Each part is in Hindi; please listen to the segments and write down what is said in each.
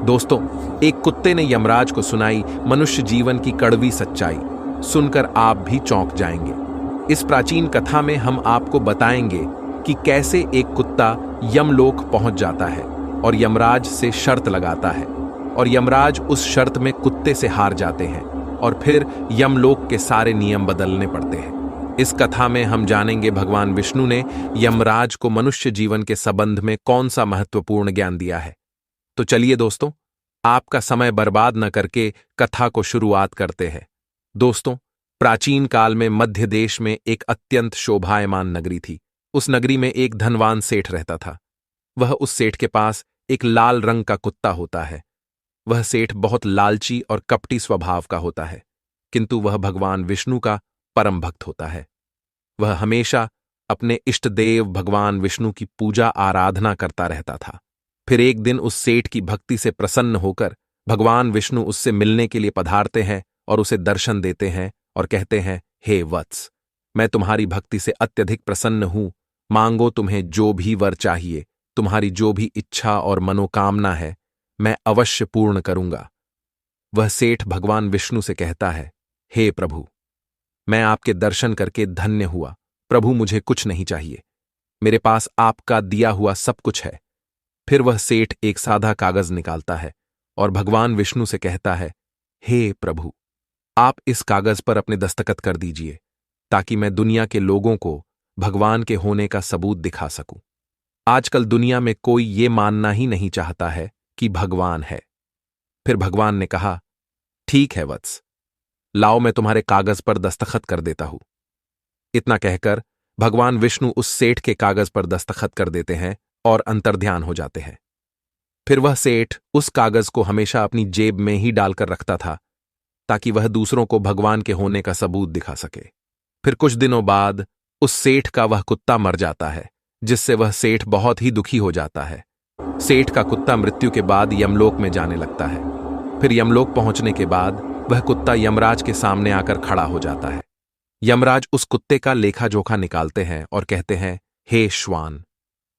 दोस्तों, एक कुत्ते ने यमराज को सुनाई मनुष्य जीवन की कड़वी सच्चाई। सुनकर आप भी चौंक जाएंगे। इस प्राचीन कथा में हम आपको बताएंगे कि कैसे एक कुत्ता यमलोक पहुंच जाता है और यमराज से शर्त लगाता है, और यमराज उस शर्त में कुत्ते से हार जाते हैं और फिर यमलोक के सारे नियम बदलने पड़ते हैं। इस कथा में हम जानेंगे भगवान विष्णु ने यमराज को मनुष्य जीवन के संबंध में कौन सा महत्वपूर्ण ज्ञान दिया है। तो चलिए दोस्तों, आपका समय बर्बाद न करके कथा को शुरुआत करते हैं। दोस्तों, प्राचीन काल में मध्य देश में एक अत्यंत शोभायमान नगरी थी। उस नगरी में एक धनवान सेठ रहता था। उस सेठ के पास एक लाल रंग का कुत्ता होता है। वह सेठ बहुत लालची और कपटी स्वभाव का होता है, किंतु वह भगवान विष्णु का परम भक्त होता है। वह हमेशा अपने इष्ट देव भगवान विष्णु की पूजा आराधना करता रहता था। फिर एक दिन उस सेठ की भक्ति से प्रसन्न होकर भगवान विष्णु उससे मिलने के लिए पधारते हैं और उसे दर्शन देते हैं और कहते हैं, हे वत्स, मैं तुम्हारी भक्ति से अत्यधिक प्रसन्न हूं। मांगो, तुम्हें जो भी वर चाहिए, तुम्हारी जो भी इच्छा और मनोकामना है, मैं अवश्य पूर्ण करूंगा। वह सेठ भगवान विष्णु से कहता है, हे प्रभु, मैं आपके दर्शन करके धन्य हुआ। प्रभु, मुझे कुछ नहीं चाहिए, मेरे पास आपका दिया हुआ सब कुछ है। फिर वह सेठ एक सादा कागज निकालता है और भगवान विष्णु से कहता है, हे प्रभु, आप इस कागज पर अपने दस्तखत कर दीजिए, ताकि मैं दुनिया के लोगों को भगवान के होने का सबूत दिखा सकूं। आजकल दुनिया में कोई ये मानना ही नहीं चाहता है कि भगवान है। फिर भगवान ने कहा, ठीक है वत्स, लाओ, मैं तुम्हारे कागज पर दस्तखत कर देता हूं। इतना कहकर भगवान विष्णु उस सेठ के कागज पर दस्तखत कर देते हैं और अंतर्ध्यान हो जाते हैं। फिर वह सेठ उस कागज को हमेशा अपनी जेब में ही डालकर रखता था, ताकि वह दूसरों को भगवान के होने का सबूत दिखा सके। फिर कुछ दिनों बाद उस सेठ का वह कुत्ता मर जाता है, जिससे वह सेठ बहुत ही दुखी हो जाता है। सेठ का कुत्ता मृत्यु के बाद यमलोक में जाने लगता है। फिर यमलोक पहुंचने के बाद वह कुत्ता यमराज के सामने आकर खड़ा हो जाता है। यमराज उस कुत्ते का लेखा जोखा निकालते हैं और कहते हैं, हे श्वान,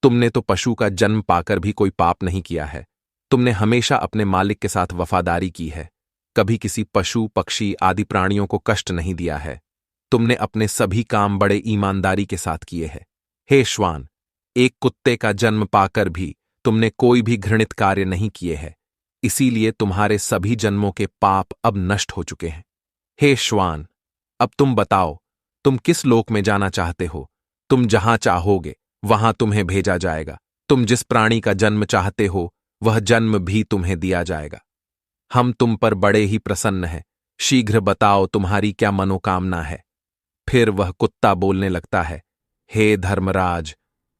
तुमने तो पशु का जन्म पाकर भी कोई पाप नहीं किया है। तुमने हमेशा अपने मालिक के साथ वफादारी की है, कभी किसी पशु पक्षी आदि प्राणियों को कष्ट नहीं दिया है। तुमने अपने सभी काम बड़े ईमानदारी के साथ किए हैं। हे श्वान, एक कुत्ते का जन्म पाकर भी तुमने कोई भी घृणित कार्य नहीं किए हैं, इसीलिए तुम्हारे सभी जन्मों के पाप अब नष्ट हो चुके हैं। हे श्वान, अब तुम बताओ, तुम किस लोक में जाना चाहते हो? तुम जहां चाहोगे वहां तुम्हें भेजा जाएगा। तुम जिस प्राणी का जन्म चाहते हो वह जन्म भी तुम्हें दिया जाएगा। हम तुम पर बड़े ही प्रसन्न हैं। शीघ्र बताओ, तुम्हारी क्या मनोकामना है? फिर वह कुत्ता बोलने लगता है, हे धर्मराज,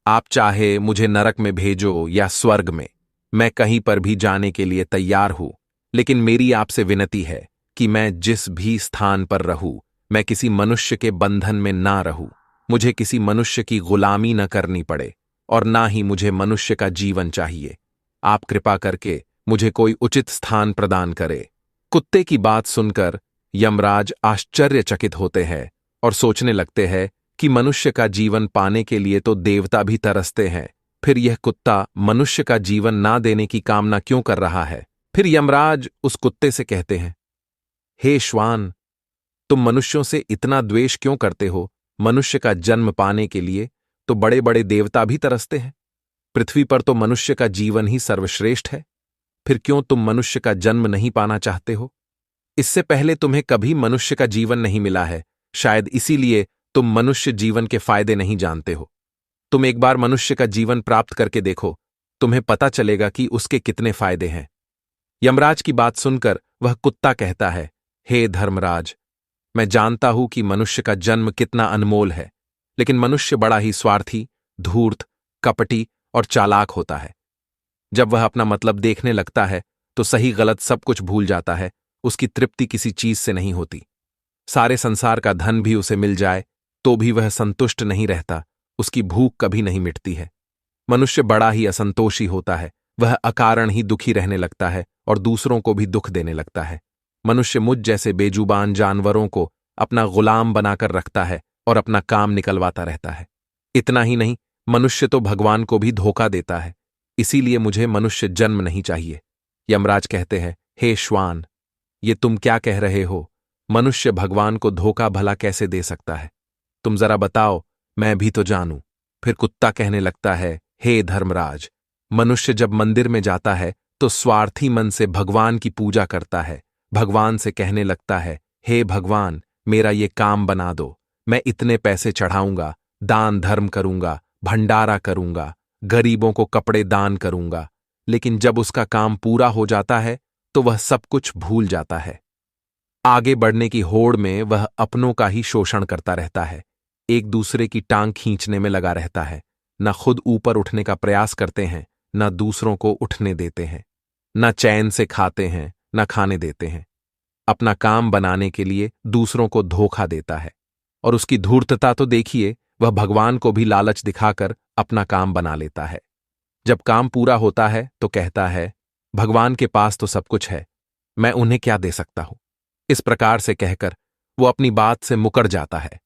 आप चाहे मुझे नरक में भेजो या स्वर्ग में, मैं कहीं पर भी जाने के लिए तैयार हूं। लेकिन मेरी आपसे विनती है कि मैं जिस भी स्थान पर रहूं, मैं किसी मनुष्य के बंधन में ना रहूं। मुझे किसी मनुष्य की गुलामी न करनी पड़े और ना ही मुझे मनुष्य का जीवन चाहिए। आप कृपा करके मुझे कोई उचित स्थान प्रदान करे। कुत्ते की बात सुनकर यमराज आश्चर्यचकित होते हैं और सोचने लगते हैं कि मनुष्य का जीवन पाने के लिए तो देवता भी तरसते हैं, फिर यह कुत्ता मनुष्य का जीवन ना देने की कामना क्यों कर रहा है? फिर यमराज उस कुत्ते से कहते हैं, हे श्वान, तुम मनुष्यों से इतना द्वेष क्यों करते हो? मनुष्य का जन्म पाने के लिए तो बड़े बड़े देवता भी तरसते हैं। पृथ्वी पर तो मनुष्य का जीवन ही सर्वश्रेष्ठ है। फिर क्यों तुम मनुष्य का जन्म नहीं पाना चाहते हो? इससे पहले तुम्हें कभी मनुष्य का जीवन नहीं मिला है, शायद इसीलिए तुम मनुष्य जीवन के फायदे नहीं जानते हो। तुम एक बार मनुष्य का जीवन प्राप्त करके देखो, तुम्हें पता चलेगा कि उसके कितने फायदे हैं। यमराज की बात सुनकर वह कुत्ता कहता है, हे धर्मराज, मैं जानता हूं कि मनुष्य का जन्म कितना अनमोल है, लेकिन मनुष्य बड़ा ही स्वार्थी, धूर्त, कपटी और चालाक होता है। जब वह अपना मतलब देखने लगता है तो सही गलत सब कुछ भूल जाता है। उसकी तृप्ति किसी चीज से नहीं होती। सारे संसार का धन भी उसे मिल जाए तो भी वह संतुष्ट नहीं रहता। उसकी भूख कभी नहीं मिटती है। मनुष्य बड़ा ही असंतोषी होता है। वह अकारण ही दुखी रहने लगता है और दूसरों को भी दुख देने लगता है। मनुष्य मुझ जैसे बेजुबान जानवरों को अपना गुलाम बनाकर रखता है और अपना काम निकलवाता रहता है। इतना ही नहीं, मनुष्य तो भगवान को भी धोखा देता है। इसीलिए मुझे मनुष्य जन्म नहीं चाहिए। यमराज कहते हैं, हे श्वान, ये तुम क्या कह रहे हो? मनुष्य भगवान को धोखा भला कैसे दे सकता है? तुम जरा बताओ, मैं भी तो जानूं। फिर कुत्ता कहने लगता है, हे धर्मराज, मनुष्य जब मंदिर में जाता है तो स्वार्थी मन से भगवान की पूजा करता है। भगवान से कहने लगता है, हे भगवान, मेरा ये काम बना दो, मैं इतने पैसे चढ़ाऊंगा, दान धर्म करूंगा, भंडारा करूंगा, गरीबों को कपड़े दान करूंगा। लेकिन जब उसका काम पूरा हो जाता है तो वह सब कुछ भूल जाता है। आगे बढ़ने की होड़ में वह अपनों का ही शोषण करता रहता है, एक दूसरे की टांग खींचने में लगा रहता है। न खुद ऊपर उठने का प्रयास करते हैं, न दूसरों को उठने देते हैं, न चैन से खाते हैं, न खाने देते हैं। अपना काम बनाने के लिए दूसरों को धोखा देता है। और उसकी धूर्तता तो देखिए, वह भगवान को भी लालच दिखाकर अपना काम बना लेता है। जब काम पूरा होता है तो कहता है, भगवान के पास तो सब कुछ है, मैं उन्हें क्या दे सकता हूं। इस प्रकार से कहकर वो अपनी बात से मुकर जाता है।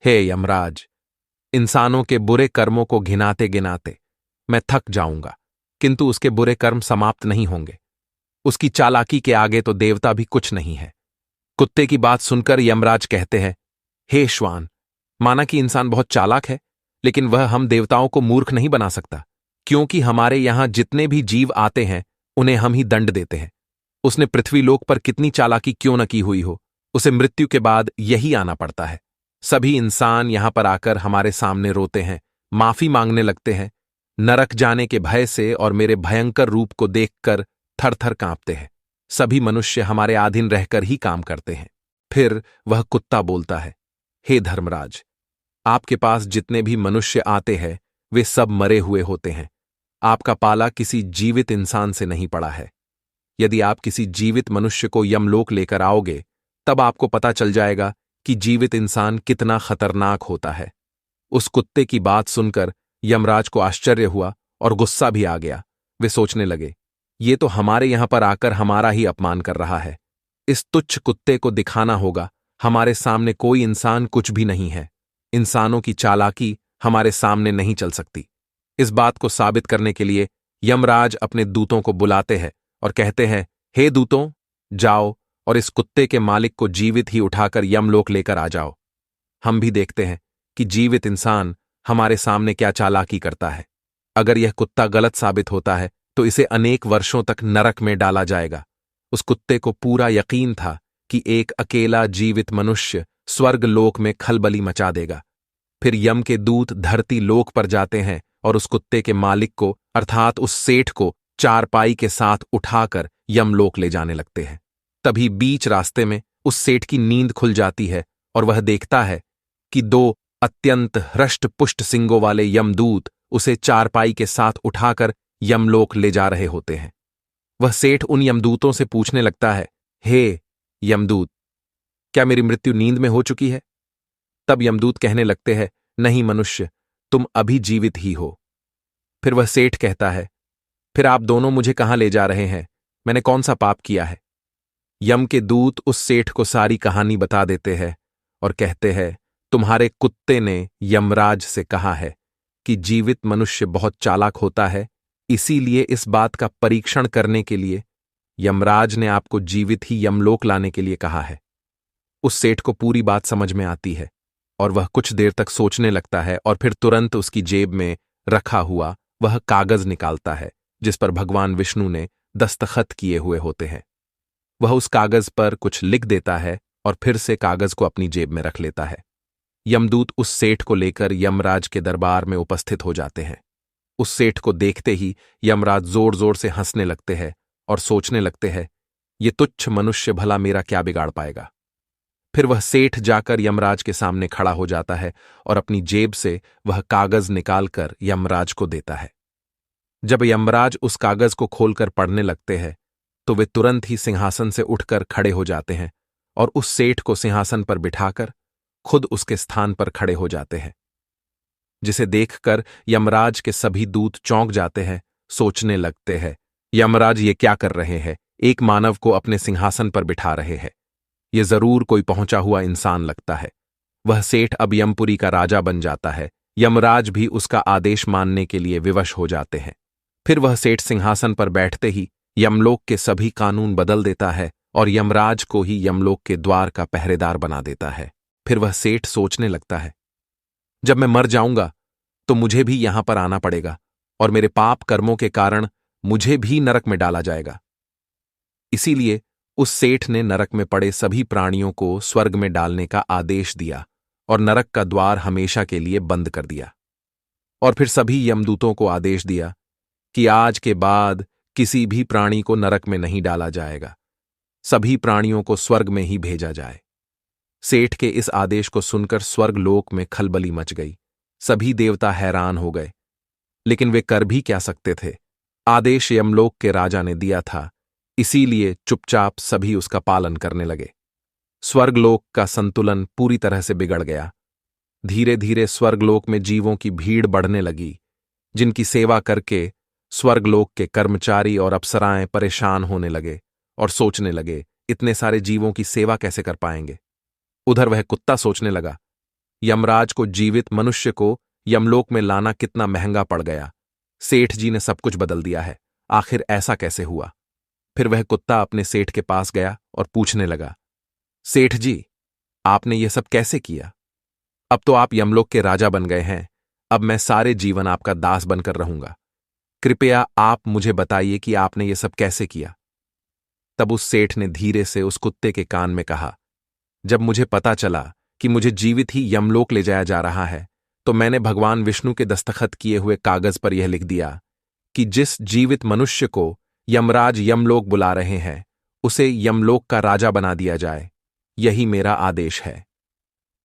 हे यमराज, इंसानों के बुरे कर्मों को घिनाते गिनाते मैं थक जाऊंगा, किंतु उसके बुरे कर्म समाप्त नहीं होंगे। उसकी चालाकी के आगे तो देवता भी कुछ नहीं है। कुत्ते की बात सुनकर यमराज कहते हैं, हे श्वान, माना कि इंसान बहुत चालाक है, लेकिन वह हम देवताओं को मूर्ख नहीं बना सकता, क्योंकि हमारे यहां जितने भी जीव आते हैं उन्हें हम ही दंड देते हैं। उसने पृथ्वी लोक पर कितनी चालाकी क्यों न की हुई हो, उसे मृत्यु के बाद यही आना पड़ता है। सभी इंसान यहां पर आकर हमारे सामने रोते हैं, माफी मांगने लगते हैं, नरक जाने के भय से और मेरे भयंकर रूप को देखकर थर थर कांपते हैं। सभी मनुष्य हमारे अधीन रहकर ही काम करते हैं। फिर वह कुत्ता बोलता है, हे धर्मराज, आपके पास जितने भी मनुष्य आते हैं वे सब मरे हुए होते हैं। आपका पाला किसी जीवित इंसान से नहीं पड़ा है। यदि आप किसी जीवित मनुष्य को यमलोक लेकर आओगे तब आपको पता चल जाएगा कि जीवित इंसान कितना खतरनाक होता है। उस कुत्ते की बात सुनकर यमराज को आश्चर्य हुआ और गुस्सा भी आ गया। वे सोचने लगे, ये तो हमारे यहां पर आकर हमारा ही अपमान कर रहा है। इस तुच्छ कुत्ते को दिखाना होगा हमारे सामने कोई इंसान कुछ भी नहीं है। इंसानों की चालाकी हमारे सामने नहीं चल सकती। इस बात को साबित करने के लिए यमराज अपने दूतों को बुलाते हैं और कहते हैं, हे दूतों, जाओ और इस कुत्ते के मालिक को जीवित ही उठाकर यमलोक लेकर आ जाओ। हम भी देखते हैं कि जीवित इंसान हमारे सामने क्या चालाकी करता है। अगर यह कुत्ता गलत साबित होता है तो इसे अनेक वर्षों तक नरक में डाला जाएगा। उस कुत्ते को पूरा यकीन था कि एक अकेला जीवित मनुष्य स्वर्ग लोक में खलबली मचा देगा। फिर यम के दूत धरती लोक पर जाते हैं और उस कुत्ते के मालिक को अर्थात उस सेठ को चारपाई के साथ उठाकर यमलोक ले जाने लगते हैं। तभी बीच रास्ते में उस सेठ की नींद खुल जाती है और वह देखता है कि दो अत्यंत हृष्ट पुष्ट सिंगों वाले यमदूत उसे चारपाई के साथ उठाकर यमलोक ले जा रहे होते हैं। वह सेठ उन यमदूतों से पूछने लगता है, हे यमदूत, क्या मेरी मृत्यु नींद में हो चुकी है? तब यमदूत कहने लगते हैं, नहीं मनुष्य, तुम अभी जीवित ही हो। फिर वह सेठ कहता है, फिर आप दोनों मुझे कहां ले जा रहे हैं? मैंने कौन सा पाप किया है? यम के दूत उस सेठ को सारी कहानी बता देते हैं और कहते हैं, तुम्हारे कुत्ते ने यमराज से कहा है कि जीवित मनुष्य बहुत चालाक होता है, इसीलिए इस बात का परीक्षण करने के लिए यमराज ने आपको जीवित ही यमलोक लाने के लिए कहा है। उस सेठ को पूरी बात समझ में आती है और वह कुछ देर तक सोचने लगता है और फिर तुरंत उसकी जेब में रखा हुआ वह कागज निकालता है जिस पर भगवान विष्णु ने दस्तखत किए हुए होते हैं। वह उस कागज पर कुछ लिख देता है और फिर से कागज को अपनी जेब में रख लेता है। यमदूत उस सेठ को लेकर यमराज के दरबार में उपस्थित हो जाते हैं। उस सेठ को देखते ही यमराज जोर जोर से हंसने लगते हैं और सोचने लगते हैं, ये तुच्छ मनुष्य भला मेरा क्या बिगाड़ पाएगा। फिर वह सेठ जाकर यमराज के सामने खड़ा हो जाता है और अपनी जेब से वह कागज निकालकर यमराज को देता है। जब यमराज उस कागज को खोलकर पढ़ने लगते हैं तो वे तुरंत ही सिंहासन से उठकर खड़े हो जाते हैं और उस सेठ को सिंहासन पर बिठाकर खुद उसके स्थान पर खड़े हो जाते हैं, जिसे देखकर यमराज के सभी दूत चौंक जाते हैं, सोचने लगते हैं, यमराज ये क्या कर रहे हैं? एक मानव को अपने सिंहासन पर बिठा रहे हैं। ये जरूर कोई पहुंचा हुआ इंसान लगता है। वह सेठ अब यमपुरी का राजा बन जाता है। यमराज भी उसका आदेश मानने के लिए विवश हो जाते हैं। फिर वह सेठ सिंहासन पर बैठते ही यमलोक के सभी कानून बदल देता है और यमराज को ही यमलोक के द्वार का पहरेदार बना देता है। फिर वह सेठ सोचने लगता है, जब मैं मर जाऊंगा तो मुझे भी यहां पर आना पड़ेगा और मेरे पाप कर्मों के कारण मुझे भी नरक में डाला जाएगा। इसीलिए उस सेठ ने नरक में पड़े सभी प्राणियों को स्वर्ग में डालने का आदेश दिया और नरक का द्वार हमेशा के लिए बंद कर दिया। और फिर सभी यमदूतों को आदेश दिया कि आज के बाद किसी भी प्राणी को नरक में नहीं डाला जाएगा, सभी प्राणियों को स्वर्ग में ही भेजा जाए। सेठ के इस आदेश को सुनकर स्वर्गलोक में खलबली मच गई। सभी देवता हैरान हो गए, लेकिन वे कर भी क्या सकते थे। आदेश यमलोक के राजा ने दिया था, इसीलिए चुपचाप सभी उसका पालन करने लगे। स्वर्गलोक का संतुलन पूरी तरह से बिगड़ गया। धीरे धीरे स्वर्गलोक में जीवों की भीड़ बढ़ने लगी, जिनकी सेवा करके स्वर्गलोक के कर्मचारी और अप्सराएं परेशान होने लगे और सोचने लगे, इतने सारे जीवों की सेवा कैसे कर पाएंगे। उधर वह कुत्ता सोचने लगा, यमराज को जीवित मनुष्य को यमलोक में लाना कितना महंगा पड़ गया। सेठ जी ने सब कुछ बदल दिया है, आखिर ऐसा कैसे हुआ। फिर वह कुत्ता अपने सेठ के पास गया और पूछने लगा, सेठ जी, आपने ये सब कैसे किया? अब तो आप यमलोक के राजा बन गए हैं, अब मैं सारे जीवन आपका दास बनकर रहूंगा। कृपया आप मुझे बताइए कि आपने ये सब कैसे किया। तब उस सेठ ने धीरे से उस कुत्ते के कान में कहा, जब मुझे पता चला कि मुझे जीवित ही यमलोक ले जाया जा रहा है, तो मैंने भगवान विष्णु के दस्तखत किए हुए कागज पर यह लिख दिया कि जिस जीवित मनुष्य को यमराज यमलोक बुला रहे हैं, उसे यमलोक का राजा बना दिया जाए। यही मेरा आदेश है।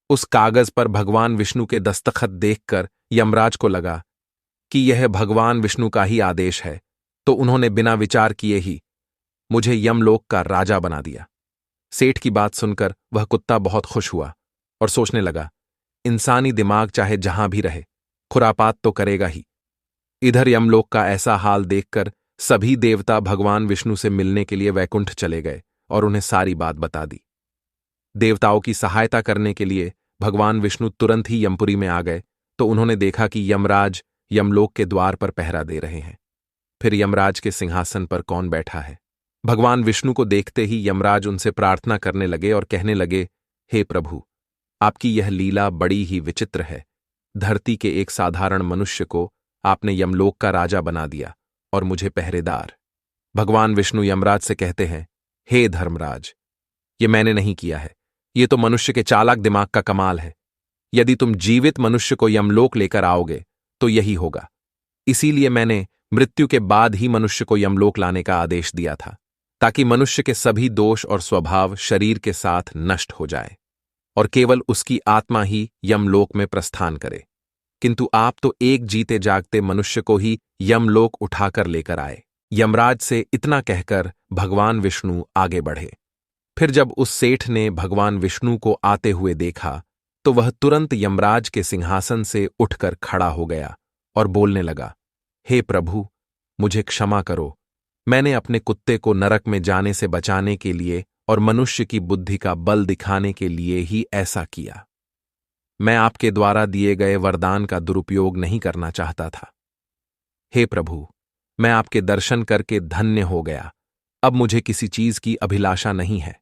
उस कागज पर भगवान विष्णु के दस्तखत देखकर यमराज को लगा कि यह भगवान विष्णु का ही आदेश है, तो उन्होंने बिना विचार किए ही मुझे यमलोक का राजा बना दिया। सेठ की बात सुनकर वह कुत्ता बहुत खुश हुआ और सोचने लगा, इंसानी दिमाग चाहे जहां भी रहे, खुरापात तो करेगा ही। इधर यमलोक का ऐसा हाल देखकर सभी देवता भगवान विष्णु से मिलने के लिए वैकुंठ चले गए और उन्हें सारी बात बता दी। देवताओं की सहायता करने के लिए भगवान विष्णु तुरंत ही यमपुरी में आ गए, तो उन्होंने देखा कि यमराज यमलोक के द्वार पर पहरा दे रहे हैं। फिर यमराज के सिंहासन पर कौन बैठा है? भगवान विष्णु को देखते ही यमराज उनसे प्रार्थना करने लगे और कहने लगे, हे प्रभु, आपकी यह लीला बड़ी ही विचित्र है। धरती के एक साधारण मनुष्य को आपने यमलोक का राजा बना दिया और मुझे पहरेदार। भगवान विष्णु यमराज से कहते हैं, हे धर्मराज, ये मैंने नहीं किया है, ये तो मनुष्य के चालाक दिमाग का कमाल है। यदि तुम जीवित मनुष्य को यमलोक लेकर आओगे तो यही होगा। इसीलिए मैंने मृत्यु के बाद ही मनुष्य को यमलोक लाने का आदेश दिया था, ताकि मनुष्य के सभी दोष और स्वभाव शरीर के साथ नष्ट हो जाए और केवल उसकी आत्मा ही यमलोक में प्रस्थान करे। किंतु आप तो एक जीते जागते मनुष्य को ही यमलोक उठाकर लेकर आए। यमराज से इतना कहकर भगवान विष्णु आगे बढ़े। फिर जब उस सेठ ने भगवान विष्णु को आते हुए देखा, तो वह तुरंत यमराज के सिंहासन से उठकर खड़ा हो गया और बोलने लगा, हे प्रभु, मुझे क्षमा करो। मैंने अपने कुत्ते को नरक में जाने से बचाने के लिए और मनुष्य की बुद्धि का बल दिखाने के लिए ही ऐसा किया। मैं आपके द्वारा दिए गए वरदान का दुरुपयोग नहीं करना चाहता था। हे प्रभु, मैं आपके दर्शन करके धन्य हो गया। अब मुझे किसी चीज की अभिलाषा नहीं है।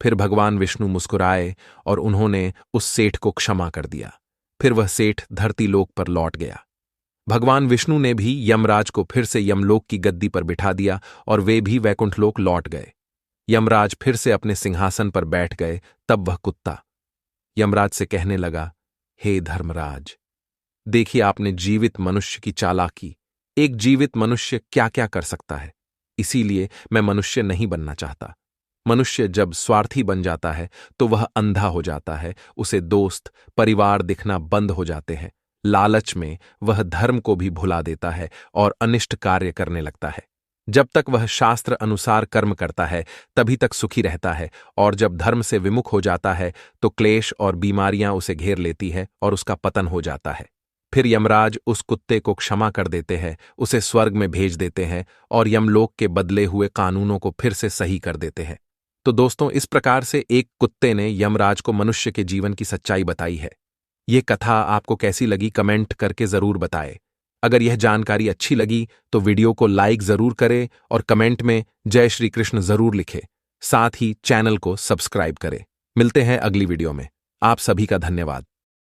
फिर भगवान विष्णु मुस्कुराए और उन्होंने उस सेठ को क्षमा कर दिया। फिर वह सेठ धरती लोक पर लौट गया। भगवान विष्णु ने भी यमराज को फिर से यमलोक की गद्दी पर बिठा दिया और वे भी वैकुंठलोक लौट गए। यमराज फिर से अपने सिंहासन पर बैठ गए। तब वह कुत्ता यमराज से कहने लगा, हे धर्मराज, देखिए आपने जीवित मनुष्य की चालाकी। एक जीवित मनुष्य क्या क्या कर सकता है। इसीलिए मैं मनुष्य नहीं बनना चाहता। मनुष्य जब स्वार्थी बन जाता है तो वह अंधा हो जाता है, उसे दोस्त परिवार दिखना बंद हो जाते हैं। लालच में वह धर्म को भी भुला देता है और अनिष्ट कार्य करने लगता है। जब तक वह शास्त्र अनुसार कर्म करता है तभी तक सुखी रहता है, और जब धर्म से विमुख हो जाता है तो क्लेश और बीमारियां उसे घेर लेती है और उसका पतन हो जाता है। फिर यमराज उस कुत्ते को क्षमा कर देते हैं, उसे स्वर्ग में भेज देते हैं और यमलोक के बदले हुए कानूनों को फिर से सही कर देते हैं। तो दोस्तों, इस प्रकार से एक कुत्ते ने यमराज को मनुष्य के जीवन की सच्चाई बताई है। ये कथा आपको कैसी लगी कमेंट करके जरूर बताएं। अगर यह जानकारी अच्छी लगी तो वीडियो को लाइक जरूर करें और कमेंट में जय श्री कृष्ण जरूर लिखें। साथ ही चैनल को सब्सक्राइब करें। मिलते हैं अगली वीडियो में। आप सभी का धन्यवाद।